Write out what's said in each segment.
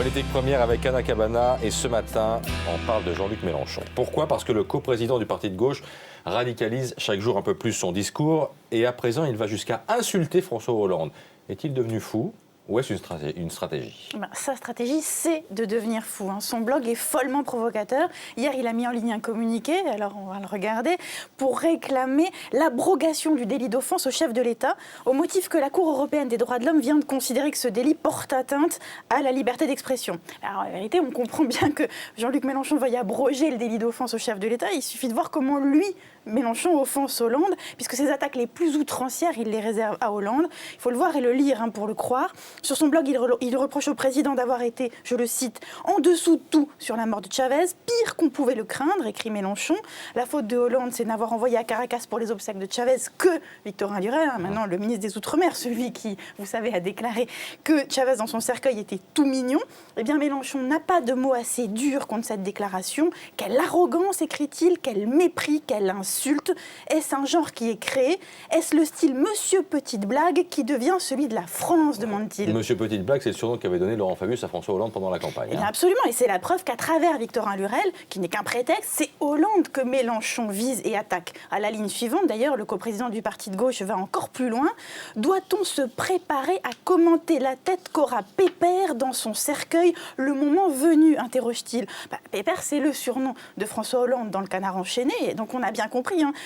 Politique première avec Anna Cabana et ce matin, on parle de Jean-Luc Mélenchon. Pourquoi? Parce que le coprésident du parti de gauche radicalise chaque jour un peu plus son discours et à présent il va jusqu'à insulter François Hollande. Est-il devenu fou? Ou est-ce une stratégie? Sa stratégie, c'est de devenir fou. Son blog est follement provocateur. Hier, il a mis en ligne un communiqué, alors on va le regarder, pour réclamer l'abrogation du délit d'offense au chef de l'État, au motif que la Cour européenne des droits de l'homme vient de considérer que ce délit porte atteinte à la liberté d'expression. Alors en vérité, on comprend bien que Jean-Luc Mélenchon veuille abroger le délit d'offense au chef de l'État. Il suffit de voir comment lui, Mélenchon, offense Hollande, puisque ses attaques les plus outrancières, il les réserve à Hollande. Il faut le voir et le lire pour le croire. Sur son blog, il reproche au président d'avoir été, je le cite, en dessous de tout sur la mort de Chavez, pire qu'on pouvait le craindre, écrit Mélenchon. La faute de Hollande, c'est n'avoir envoyé à Caracas pour les obsèques de Chavez que Victorin Lurel, maintenant le ministre des Outre-mer, celui qui, vous savez, a déclaré que Chavez dans son cercueil était tout mignon. Eh bien, Mélenchon n'a pas de mots assez durs contre cette déclaration. Quelle arrogance, écrit-il, quel mépris, quelle insulte. Est-ce un genre qui est créé? Est-ce le style Monsieur Petite Blague qui devient celui de la France, demande-t-il. Monsieur Petite Blague, c'est le surnom qu'avait donné Laurent Fabius à François Hollande pendant la campagne. Eh bien, absolument, et c'est la preuve qu'à travers Victorin Lurel, qui n'est qu'un prétexte, c'est Hollande que Mélenchon vise et attaque. À la ligne suivante, d'ailleurs, le coprésident du parti de gauche va encore plus loin. Doit-on se préparer à commenter la tête qu'aura Pépère dans son cercueil le moment venu, interroge-t-il. Pépère, c'est le surnom de François Hollande dans le Canard enchaîné, et donc on a bien compris.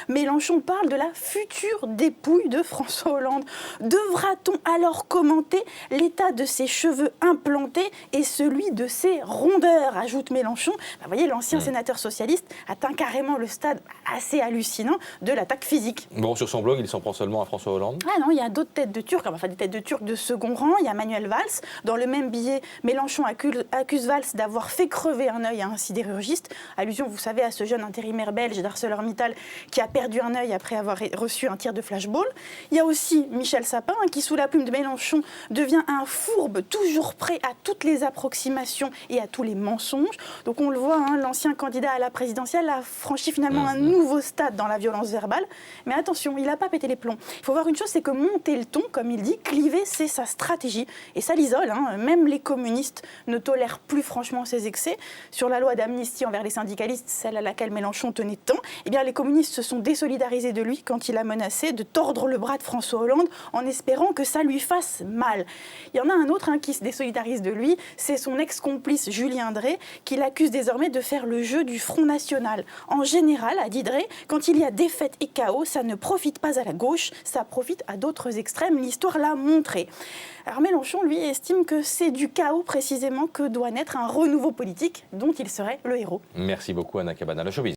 Mélenchon parle de la future dépouille de François Hollande. Devra-t-on alors commenter l'état de ses cheveux implantés et celui de ses rondeurs, ajoute Mélenchon. Vous voyez, l'ancien sénateur socialiste atteint carrément le stade assez hallucinant de l'attaque physique. Bon, sur son blog, il s'en prend seulement à François Hollande? Ah non, il y a d'autres têtes de Turcs, enfin des têtes de Turcs de second rang. Il y a Manuel Valls. Dans le même billet, Mélenchon accuse Valls d'avoir fait crever un œil à un sidérurgiste. Allusion, vous savez, à ce jeune intérimaire belge d'ArcelorMittal qui a perdu un œil après avoir reçu un tir de flashball. Il y a aussi Michel Sapin qui, sous la plume de Mélenchon, devient un fourbe toujours prêt à toutes les approximations et à tous les mensonges. Donc on le voit, l'ancien candidat à la présidentielle a franchi finalement un nouveau stade dans la violence verbale. Mais attention, il n'a pas pété les plombs. Il faut voir une chose, c'est que monter le ton, comme il dit, cliver, c'est sa stratégie. Et ça l'isole. Même les communistes ne tolèrent plus franchement ses excès. Sur la loi d'amnistie envers les syndicalistes, celle à laquelle Mélenchon tenait tant, eh bien les communistes se sont désolidarisés de lui quand il a menacé de tordre le bras de François Hollande en espérant que ça lui fasse mal. Il y en a un autre qui se désolidarise de lui, c'est son ex-complice Julien Drey, qui l'accuse désormais de faire le jeu du Front National. En général, a dit Drey, quand il y a défaite et chaos, ça ne profite pas à la gauche, ça profite à d'autres extrêmes, l'histoire l'a montré. Alors Mélenchon, lui, estime que c'est du chaos précisément que doit naître un renouveau politique dont il serait le héros. Merci beaucoup Anna Cabana. Le showbiz.